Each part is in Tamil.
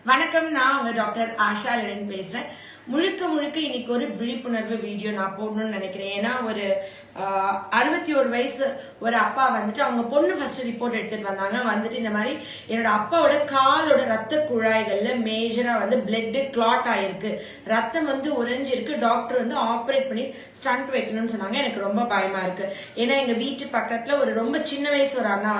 வணக்கம், நான் உங்க டாக்டர் ஆஷா லெனின் பேசுறேன். முழுக்க முழுக்க இன்னைக்கு ஒரு விழிப்புணர்வு வீடியோ நான் போடணும்னு நினைக்கிறேன். ஏன்னா ஒரு 61 வயசு ஒரு அப்பா வந்துட்டு அவங்க பொண்ணு ஃபர்ஸ்ட் ரிப்போர்ட் எடுத்துட்டு வந்தாங்க. வந்துட்டு இந்த மாதிரி என்னோட அப்பாவோட காலோட ரத்த குழாய்கள்ல மேஜரா பிளட் கிளாட் ஆயிருக்கு, ரத்தம் உறைஞ்சிருக்கு, டாக்டர் ஆப்ரேட் பண்ணி ஸ்டண்ட் வைக்கணும்னு சொன்னாங்க. எனக்கு ரொம்ப பயமா இருக்கு. ஏன்னா எங்க வீட்டு பக்கத்துல ஒரு ரொம்ப சின்ன வயசு ஒரு அண்ணா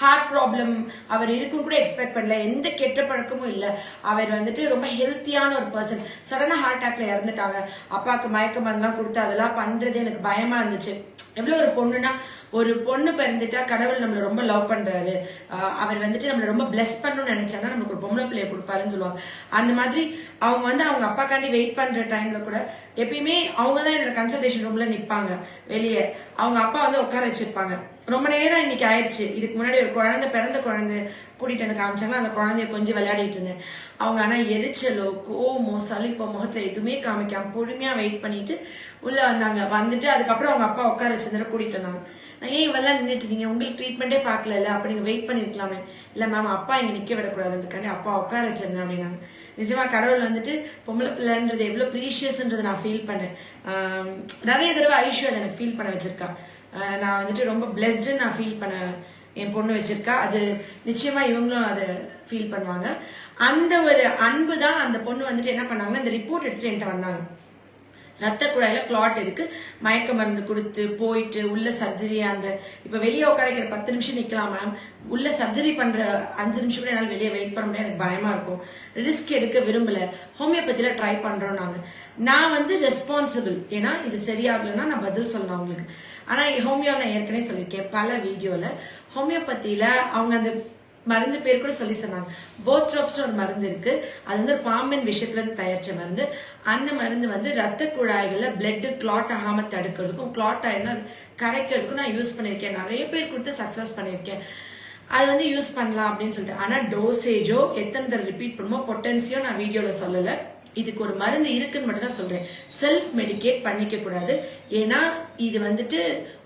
ஹார்ட் ப்ராப்ளம் அவர் இருக்குன்னு கூட எக்ஸ்பெக்ட் பண்ணல. எந்த கெட்ட பழக்கமும் இல்ல. அவர் ரொம்ப ஹெல்த்தியான ஒரு பர்சன். சடனா ஹார்ட் அட்டாக்ல இறந்துட்டாங்க. அப்பாவுக்கு மயக்க மருந்துலாம் கொடுத்து அதெல்லாம் பண்றது எனக்கு பயமா இருந்துச்சு. எவ்வளவு ஒரு பொண்ணுனா, ஒரு பொண்ணு பிறந்துட்டா கடவுள் நம்மள ரொம்ப லவ் பண்றாரு, அவர் நம்மள ரொம்ப பிளஸ் பண்ணணும்னு நினைச்சாங்கன்னா நமக்கு ஒரு பொம்பளை பிள்ளைய கொடுப்பாருன்னு சொல்லுவாங்க. அந்த மாதிரி அவங்க அவங்க அப்பாக்காண்டி வெயிட் பண்ற டைம்ல கூட எப்பயுமே அவங்கதான் என்னோட கன்சல்டேஷன் ரூம்ல நிப்பாங்க. வெளியே அவங்க அப்பா உட்கார வச்சிருப்பாங்க. ரொம்ப நேரம் இன்னைக்கு ஆயிடுச்சு. இதுக்கு முன்னாடி ஒரு குழந்தை, பிறந்த குழந்தை கூட்டிட்டு வந்து காமிச்சாங்கன்னா அந்த குழந்தைய கொஞ்சம் விளையாடிட்டு இருந்தேன். அவங்க ஆனா எரிச்சலோ கோமோ சலிப்போ முகத்துல எதுவுமே காமிக்காம பொறுமையா வெயிட் பண்ணிட்டு உள்ள வந்தாங்க. வந்துட்டு அதுக்கப்புறம் அவங்க அப்பா உட்கார வச்சிருந்தா கூட்டிட்டு வந்தாங்க. நான் ஏன் இவெல்லாம் நின்றுட்டு இருக்கீங்க, உங்களுக்கு ட்ரீட்மெண்டே பார்க்கல, அப்ப நீங்க வெயிட் பண்ணிருக்கலாமே. இல்ல மேம், அப்பா இங்க நிக்க விடக்கூடாது, அதுக்காண்டி அப்பா உட்கார வச்சிருந்தேன் அப்படின்னாங்க. நிஜமா கடவுள் பொம்பளை பிள்ளைன்றது எவ்வளவு ப்ரீஷியஸ்ன்றது நான் ஃபீல் பண்ணேன். நிறைய தடவை ஐஷு அதை எனக்கு ஃபீல் பண்ண வச்சிருக்கா. நான் ரொம்ப பிளெஸ்டுன்னு நான் ஃபீல் பண்ண என் பொண்ணு வச்சிருக்கா. அது நிச்சயமா இவங்களும் அதை ஃபீல் பண்ணுவாங்க. அந்த ஒரு அன்பு தான் அந்த பொண்ணு என்ன பண்ணாங்கன்னா, இந்த ரிப்போர்ட் எடுத்துட்டு என்கிட்ட வந்தாங்க. ரத்த குழாயில கிளாட் இருக்கு, மயக்க மருந்து கொடுத்து போயிட்டு உள்ள சர்ஜரி, அந்த இப்ப வெளியே உட்காரைக்கிற 10 நிமிஷம் நிக்கலாம் மேம், உள்ள சர்ஜரி பண்ற 5 நிமிஷம் கூட என்னால் வெளியே வெயிட் பண்ண முடியாது, எனக்கு பயமா இருக்கும், ரிஸ்க் எடுக்க விரும்பல, ஹோமியோபதியில ட்ரை பண்றோம் நாங்க. நான் ரெஸ்பான்சிபிள், ஏன்னா இது சரியாகலன்னா நான் பதில் சொல்லணும் அவங்களுக்கு. ஆனா ஹோமியோ நான் ஏற்கனவே சொல்லியிருக்கேன் பல வீடியோல. ஹோமியோபதியில அவங்க அந்த மருந்து பேர் கூட சொன்னாங்க. போத்ரோப்ஸ் ஒரு மருந்து இருக்கு. அது ஒரு பாம்பின் விஷயத்துல இருந்து தயாரிச்ச மருந்து. அந்த மருந்து ரத்த குழாய்கள்ல பிளட் கிளாட் ஆகாம தடுக்கிறதுக்கும், கிளாட் ஆயிருந்தா கரைக்கிறதுக்கும் நான் யூஸ் பண்ணிருக்கேன். நிறைய பேர் கொடுத்து சக்சஸ் பண்ணிருக்கேன். அது யூஸ் பண்ணலாம் அப்படின்னு சொல்லிட்டு. ஆனா டோசேஜோ எத்தனை தடவை ரிப்பீட் பண்ணுமோ பொட்டன்சியோ நான் வீடியோல சொல்லல. இதுக்கு ஒரு மருந்து இருக்குன்னு மட்டும் தான் சொல்றேன். செல்ஃப் மெடிகேட் பண்ணிக்க கூடாது. ஏன்னா இது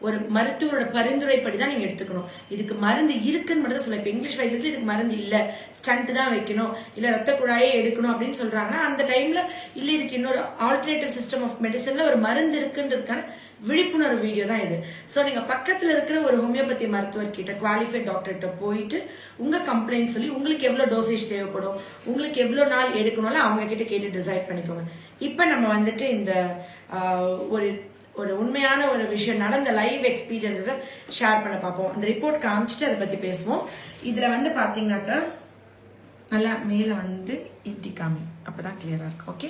ஒரு மருத்துவரோட பரிந்துரைப்படி தான் நீங்க எடுத்துக்கணும். இதுக்கு மருந்து இருக்குன்னு மட்டும் தான் சொல்ல. இப்ப இங்கிலீஷ் வைத்தியத்துல இதுக்கு மருந்து இல்ல, ஸ்டண்ட் தான் வைக்கணும், இல்ல ரத்த குழாயே எடுக்கணும் அப்படின்னு சொல்றாங்கன்னா அந்த டைம்ல இல்ல இதுக்கு இன்னொரு ஆல்டர்னேட்டிவ் சிஸ்டம் ஆஃப் மெடிசன்ல ஒரு மருந்து இருக்குன்றதுக்கான விழிப்புணர்வு வீடியோ தான் இது. சோ நீங்க பக்கத்துல இருக்கிற ஒரு ஹோமியோபதி மருத்துவர் கிட்ட, குவாலிஃபைட் டாக்டர் கிட்ட போயிட்டு உங்க கம்ப்ளைண்ட் சொல்லி உங்களுக்கு எவ்வளவு டோசேஜ் தேவைப்படும், உங்களுக்கு எவ்வளவு நாள் எடுக்கணும்ல அவங்க கிட்ட கேட்டு டிசைட் பண்ணிக்கோங்க. இப்ப நம்ம இந்த ஒரு உண்மையான ஒரு விஷயம் நடந்த லைவ் எக்ஸ்பீரியன்ஸை ஷேர் பண்ண பார்ப்போம். அந்த ரிப்போர்ட் காமிச்சிட்டு அதை பத்தி பேசுவோம். இதுல பாத்தீங்கன்னாக்கா நல்லா மேல இப்படி காமி, அப்பதான் கிளியரா இருக்கு. ஓகே,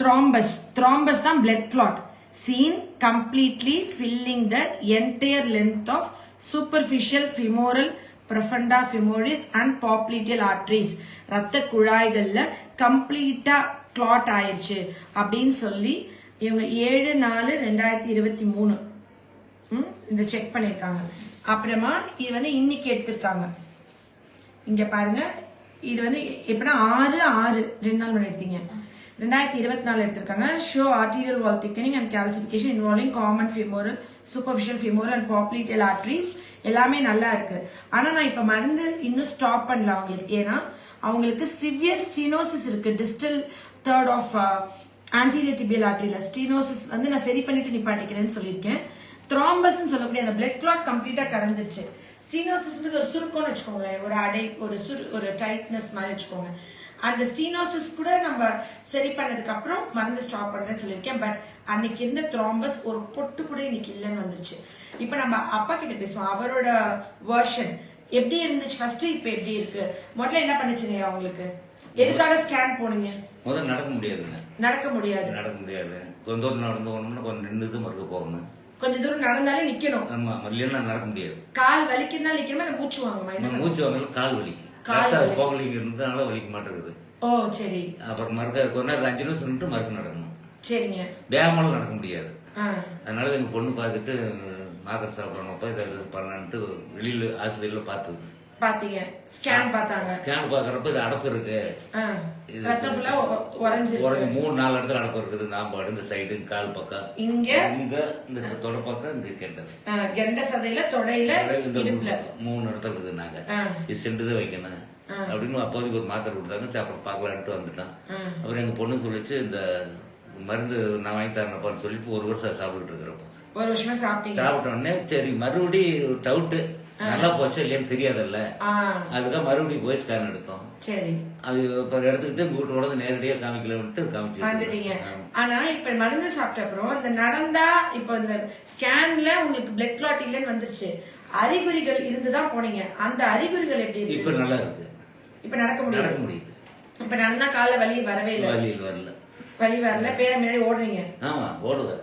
த்ராம்பஸ் தான் blood clot seen completely filling the entire length of superficial femoral profunda femoris and popliteal arteries. ரத்த குழாய்கள்ல கம்ப்ளீட்டா கிளாட் ஆயிருச்சு அப்படின்னு சொல்லி இவங்க 7/4/2023 இந்த செக் பண்ணிருக்காங்க. அப்புறமா இது இன்னைக்கு எடுத்திருக்காங்க. இங்க பாருங்க, இது எப்படின்னா 6/6 2 நாள் முன்னாடி எடுத்தீங்க. 2024 எடுத்திருக்காங்க. Show arterial wall thickening and calcification involving common femoral, superficial femoral and popliteal arteries எல்லாமே நல்லா இருக்கு. ஆனா நான் இப்ப மருந்து இன்னும் ஸ்டாப் பண்ணல அவங்களுக்கு. ஏன்னா அவங்களுக்கு சிவியர் ஸ்டீனோசிஸ் இருக்கு. Distal third of anterior tibial ஆர்டரியில ஸ்டீனோசிஸ் நான் சரி பண்ணிட்டு நிப்பாட்டிக்கிறேன்னு சொல்லியிருக்கேன். த்ராம்பஸ் சொல்லக்கூடிய அந்த பிளட் கிளாட் கம்ப்ளீட்டா கரைஞ்சிருச்சு. ஸ்டீனோசிஸ் ஒரு சுருக்கம்னு வச்சுக்கோங்களேன், ஒரு அடை, ஒரு டைட்னஸ் மாதிரி வச்சுக்கோங்க. அந்த ஸ்டீனோசிஸ் கூட நம்ம சரி பண்ணதுக்கு அப்புறம் மருந்து ஸ்டாப் பண்றேன்னு சொல்லியிருக்கேன். பட் அன்னைக்கு இருந்த த்ராம்பஸ் ஒரு பொட்டு கூட இன்னைக்கு இல்லைன்னு வந்துருச்சு. இப்ப நம்ம அப்பா கிட்ட பேசுவோம். அவரோட வெர்ஷன் எப்படி இருந்துச்சு ஃபர்ஸ்ட், இப்ப எப்படி இருக்கு, முதல்ல என்ன பண்ணுச்சுங்க அவங்களுக்கு, எதுக்காக ஸ்கேன் போனீங்க? முதல்ல நடக்க முடியாதுங்க. நடக்க முடியாது. கொஞ்சம் தூரம் நடந்து போகணும்னா கொஞ்சம் நின்று மருந்து போகணும். கொஞ்சம் தூரம் நடந்தாலே நிக்கணும். ஆமா, இல்லைன்னா நடக்க முடியாது. கால் வலிக்கிறதுனால நிக்கணுமா, மூச்சு வாங்குமா? மூச்சு வாங்கல, கால் வலிக்கு, போகலிங்க இருந்ததுனால வலிக்க மாட்டேங்குது. ஓ சரி. அப்புறம் மறுக்க கொஞ்ச நேரம் 5 நிமிஷம் நின்று மறுக்க நடக்கணும். சரிங்க. வேகமாலும் நடக்க முடியாது. அதனால எங்க பொண்ணு பார்த்துட்டு மாத்திரை சாப்பிடணும், இதை பண்ணலான்ட்டு வெளியில ஆஸ்பத்திரியில பார்த்தது. பாத்தீங்க, ஸ்கேன் பார்த்தாங்க. ஸ்கேன் பாக்குறப்ப இது அடப்பு இருக்கு, ரத்தம் ஃபுல்லா உறைஞ்சு 3-4 இடத்துல அடப்பு இருக்குது. நாம்பாடு இந்த சைடு, கால் பக்கம், இங்க இந்த தொடை பக்கம், இந்த கெண்ட சதையில, தொடையில, இடுப்புல 3 இடத்துல இருக்குது. நாங்க இது சென்றுதான் வைக்கணும். அப்படின்னு அப்போதைக்கு ஒரு மாத்திரை கொடுத்தாங்க. சரி அப்புறம் பார்க்கலான்ட்டு வந்துட்டான். அப்புறம் எங்க பொண்ணு சொல்லிச்சு இந்த மருந்து நான் வாங்கி தரேன்ப்பான்னு சொல்லிட்டு 1 வருஷம் சாப்பிட்டுட்டு இருக்கிறப்ப 1 வருஷமா சாப்பிட்ட உடனே சரி மறுபடி டவுட்டு நல்லா போச்சு இல்லையான்னு தெரியாதல்ல, அதுக்காக மறுபடியும் போய் ஸ்கேன் எடுத்தோம். சரி அது இப்ப எடுத்துக்கிட்டு வீட்டோட நேரடியா காமிக்கலன்ட்டு காமிச்சிட்டீங்க. ஆனா இப்ப மருந்து சாப்பிட்ட அப்புறம் இந்த நடந்தா இப்ப இந்த ஸ்கேன்ல உங்களுக்கு பிளட் கிளாட் இல்லன்னு வந்துருச்சு, அறிகுறிகள் இருந்துதான் போனீங்க, அந்த அறிகுறிகள் எப்படி இருக்கு? இப்ப நல்லா இருக்கு. இப்ப நடக்க முடியுது. இப்ப நடந்தா கால வலி வரவே இல்லை. வலி வரல. பேர முன்னாடி ஓடுறீங்க? ஆமா ஓடுவேன்.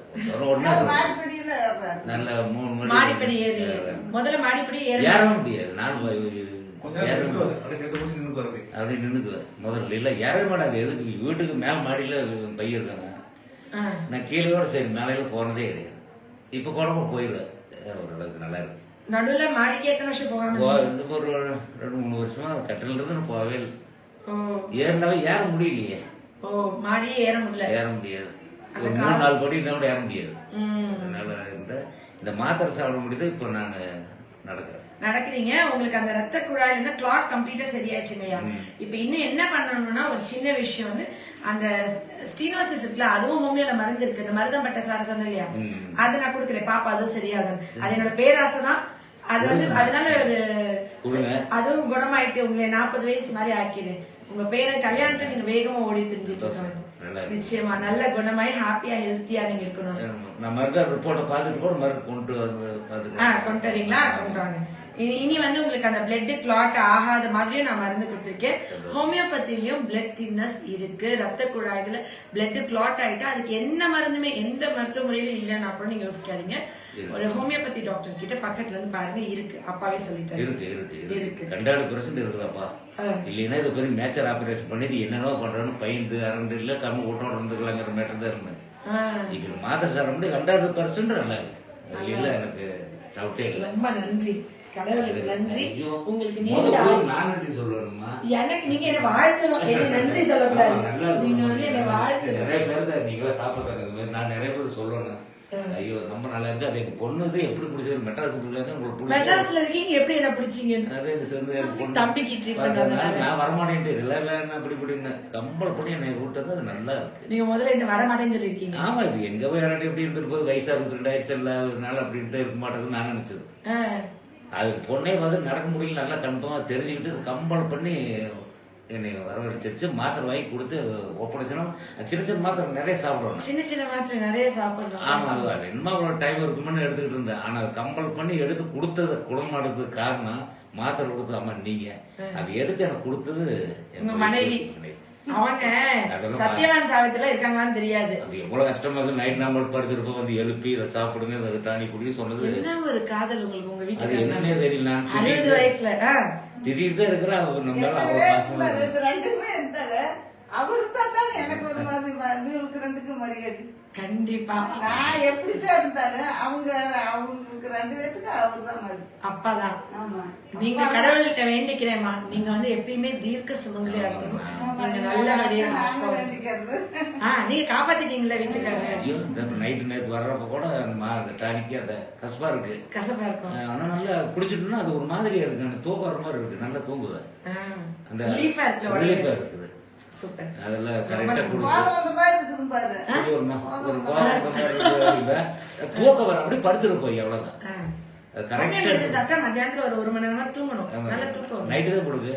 நல்ல 3 மாடிப்படி ஏறீங்க. முதல்ல மாடிப்படி ஏற முடியாது. அப்படி நின்னுக்குவேன். முதல்ல இல்ல ஏற மாட்டாது. எதுக்கு வீட்டுக்கு மேல மாடியில பைய இருக்காங்க. நான் கீழே சரி மேலையில போனதே கிடையாது. இப்ப கூட போயிருவேன். ஓரளவுக்கு நல்லா இருக்கு. நடுவுல மாடிக்கு எத்தனை வருஷம் போகாம? ஒரு 2-3 வருஷமா கட்டில இருந்து போகவே இல்லை. ஏறினாவே ஏற முடியலையே. மாடியே ஏற முடியாது. ஒரு 3-4 படி இருந்தா கூட ஏற முடியாது. அதனால இந்த மாத்திரை சாப்பிட முடியுது. இப்ப நான் நடக்கிறீங்க. உங்களுக்கு அந்த ரத்த குழாயில இருந்து கிளாட் கம்ப்ளீட்டா சரியாச்சுங்கய்யா. இப்ப இன்னும் என்ன பண்ணணும்னா ஒரு சின்ன விஷயம் வந்து அந்த ஸ்டீனோசிஸ் இருக்குல்ல, அதுவும் ஹோமியோல மருந்து இருக்கு. இந்த மருதம்பட்ட சார் சொன்ன இல்லையா, அதை நான் கொடுக்குறேன். பாப்பா அதுவும் சரியாகும். அது என்னோட பேராசை தான். அது வந்து அதனால அதுவும் குணமாயிட்டு உங்களை 40 வயசு மாதிரி ஆக்கிடு. உங்க பேரை கல்யாணத்துக்கு நீங்க வேகமா ஓடி தெரிஞ்சிட்டு இருக்காங்க. நிச்சயமா நல்ல குணமாயி ஹாப்பியா ஹெல்த்தியா நீங்க இருக்கணும். கொண்டு வரீங்களா? கொண்டு வாங்க. இனி வந்து உங்களுக்கு அந்த பிளட் கிளாட் ஆகாத மாதிரியும் நான் மருந்து கொடுத்துருக்கேன். ஹோமியோபதியிலயும் பிளட் தின்னஸ் இருக்கு. ரத்த குழாய்களை பிளட் கிளாட் ஆயிட்டா அதுக்கு எந்த மருந்துமே எந்த மருத்துவ முறையில இல்லைன்னா கூட நீங்க யோசிக்காதீங்க. ஒரு ஹோமியோபதி டாக்டர் கிட்ட பக்கத்துல இருந்து பாருங்க, இருக்கு. அப்பாவே சொல்லிட்டாரு. இருக்கு 200% இருக்குதாப்பா. இல்லைன்னா இது பெரிய மேச்சர் ஆபரேஷன் பண்ணி என்னென்னவோ பண்றோம்னு பயந்து அரண்டு இல்ல கம்மி ஊட்டோட இருந்துக்கலாங்கிற மேட்டர் தான் இருந்தேன். இப்ப மாத்திரை சாப்பிட முடியும் 200% நல்லா இருக்கு. இல்ல எனக்கு டவுட்டே இல்லை. ரொம்ப நன்றி. கடவுளுக்கு நன்றி. உங்களுக்கு எனக்கு நீங்க என்ன வாழ்த்தணும். என்ன நன்றி சொல்லக்கூடாது. நீங்க வந்து என்ன வாழ்த்து. நிறைய பேர் நீங்களே காப்பாத்தாங்க. நான் நிறைய பேர் சொல்லணும். ஐயோ ரொம்ப நல்லா இருக்கு. அது எங்க பொண்ணு எப்படி பிடிச்சது மெட்ராஸ் மெட்ராஸ்ல இருக்கீங்க. எப்படி என்ன பிடிச்சீங்க? தம்பிக்கு நான் வரமாட்டேன். இதெல்லாம் இல்ல என்ன அப்படி இப்படின்னு கம்பல் பண்ணி என்னை கூட்டது. அது நல்லா இருக்கு. நீங்க முதல்ல என்ன வரமாட்டேன்னு சொல்லிருக்கீங்க. ஆமா இது எங்க போய் யாராட்டி எப்படி இருந்துட்டு போது வயசா 22 அதனால அப்படின்ட்டு இருக்க மாட்டேங்குது நான் நினைச்சது. அது பொண்ணே வந்து நடக்க முடியல நல்லா கன்ஃபார்மா தெரிஞ்சுக்கிட்டு கம்பல் பண்ணி என்னை வரவழைச்சிருச்சு. மாத்திரை வாங்கி கொடுத்து ஒப்படைச்சோம். சின்ன மாத்திரை நிறைய சாப்பிடணும். சின்ன மாத்திரை நிறைய சாப்பிடணும். ஆமா அது என்ன டைம் இருக்குன்னு எடுத்துக்கிட்டு இருந்தேன். ஆனா அது கம்பல் பண்ணி எடுத்து கொடுத்தது குணமாடுறதுக்கு காரணம் மாத்திரை கொடுத்து அம்மா நீங்க அது எடுத்து எனக்கு கொடுத்தது எங்க மனைவி. அவங்க சத்யவான் சாவித்திரில இருக்காங்களான்னு தெரியாது. அது எவ்வளவு கஷ்டமா இருக்கு. நைட் நாமல் படுத்திருப்போம் வந்து எழுப்பி இதை சாப்பிடுங்க இதை டானி குடி சொன்னது. என்ன ஒரு காதல் உங்களுக்கு உங்க வீட்டுல. அது என்னன்னே தெரியல. 60 வயசுல திடீர்னு தான் இருக்கிற அவரு தான் எனக்கு ஒரு மாதிரி 2 மரியாதை. கண்டிப்பா நான் எப்படித்தான் இருந்தாலும் அவங்களுக்கு 2 பேத்துக்கு அவர்தான் மாதிரி அப்பாதான். நீங்க கடவுள்கிட்ட வேண்டிக்கிறேம்மா, நீங்க வந்து எப்பயுமே தீர்க்க சுமங்கலியா இருக்கணும். நீங்க நல்லபடியா நீங்க காப்பாத்திட்டீங்களா வீட்டுக்காரங்க. நைட்டு நேற்று வர்றப்ப கூட அந்த டானிக்கு அந்த கசப்பா இருக்கும். ஆனா நல்லா குடிச்சிட்டோம்னா அது ஒரு மாதிரியா இருக்கு. அந்த தூக்கம் வர மாதிரி இருக்கு. நல்லா தூங்குவேன். அந்த ரிலீஃபா இருக்குது. அதெல்லாம் கரெக்டா தூக்கம் வர அப்படி படுத்துருப்போம். எவ்வளவுதான் மத்தியானத்துல ஒரு மணி நேரமா தூங்கணும். நல்லா தூக்கம். நைட்டு தான் கொடுக்கு.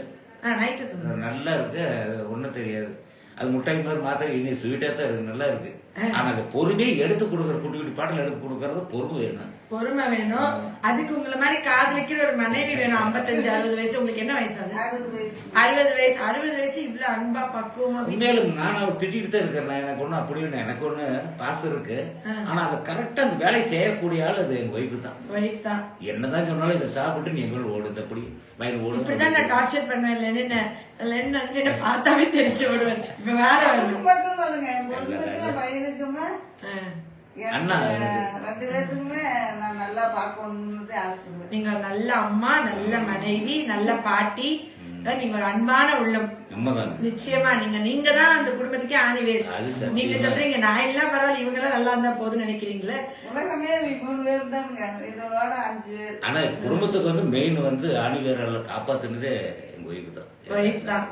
நல்லா இருக்கு. ஒண்ணும் தெரியாது. அது முட்டாய் மாதிரி மாத்திரை இனி ஸ்வீட்டா தான் இருக்கு. நல்லா இருக்கு. ஆனா அது பொறுமையை எடுத்து கொடுக்கற குட்டி குட்டி பாட்டில் எடுத்து கொடுக்கறது பொறுமை வேணும். அதுக்கு உங்களை மாதிரி காதலிக்கிற ஒரு மனைவி வேணும். 55-60 வயசு. உங்களுக்கு என்ன வயசு? 60 வயசு இவ்வளவு அன்பா பக்குவமா. உண்மையிலும் நான் அவர் திட்டிட்டு தான் இருக்கேன். எனக்கு ஒண்ணு அப்படி எனக்கு ஒண்ணு பாசம் இருக்கு. ஆனா அதை கரெக்டா அந்த வேலையை செய்யக்கூடிய ஆள் அது எங்க ஒய்ஃபு தான். என்னதான் சொன்னாலும் இதை சாப்பிட்டு நீ எங்க ஓடுது அப்படி வயிறு ஓடு. இப்படிதான் நான் டார்ச்சர் பண்ணுவேன். என்ன பார்த்தாவே தெரிஞ்சு ஓடுவேன். இப்ப வேற நீங்க நல்ல அம்மா, நல்ல மனைவி, நல்ல பாட்டி, நீங்க ஒரு அன்பான உள்ளம். நிச்சயமா நீங்க தான் அந்த குடும்பத்துக்கே ஆணிவேர். நீங்க சொல்றீங்க நான் எல்லாம் பரவாயில்ல, இவங்க எல்லாம் நல்லா இருந்தா போதுன்னு நினைக்கிறீங்களே. உலகமே 3 பேர் தான், இதோட 5 பேர். ஆனா குடும்பத்துக்கு வந்து மெயின் வந்து ஆணிவேரால காப்பாத்துனதே எங்க ஒய்ஃப் தான். ஒய்ஃப் தான்.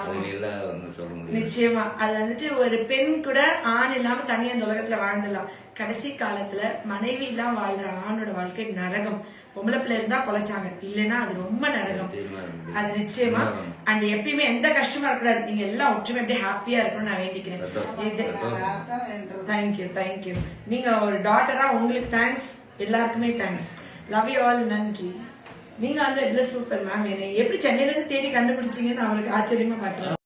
அதுல எல்லாம் ஒன்றும் சொல்ல முடியாது. நிச்சயமா அது வந்துட்டு ஒரு பெண் கூட ஆண் இல்லாம தனியா இந்த உலகத்துல வாழ்ந்துடலாம். கடைசி காலத்துல மனைவி இல்லாம வாழ்ற ஆணோட வாழ்க்கை நரகம். பொம்பளை பிள்ளை இருந்தா பொழைச்சாங்க, இல்லைன்னா அது ரொம்ப நரகம். அது நிச்சயமா. அண்ட் எப்பயுமே எந்த கஷ்டமா இருக்கக்கூடாது. நீங்க எல்லாம் ஒற்றுமை எப்படி ஹாப்பியா இருக்கணும்னு நான் வேண்டிக்கிறேன். Thank you thank you. நீங்க ஒரு டாட்டரா உங்களுக்கு தேங்க்ஸ், எல்லாருக்குமே தேங்க்ஸ். Love you all. நன்றி. நீங்க வந்து எவ்வளவு சூப்பர் மேம். என்னை எப்படி சென்னையில இருந்து தேடி கண்டுபிடிச்சீங்கன்னு அவருக்கு ஆச்சரியமா பாக்குறேன்.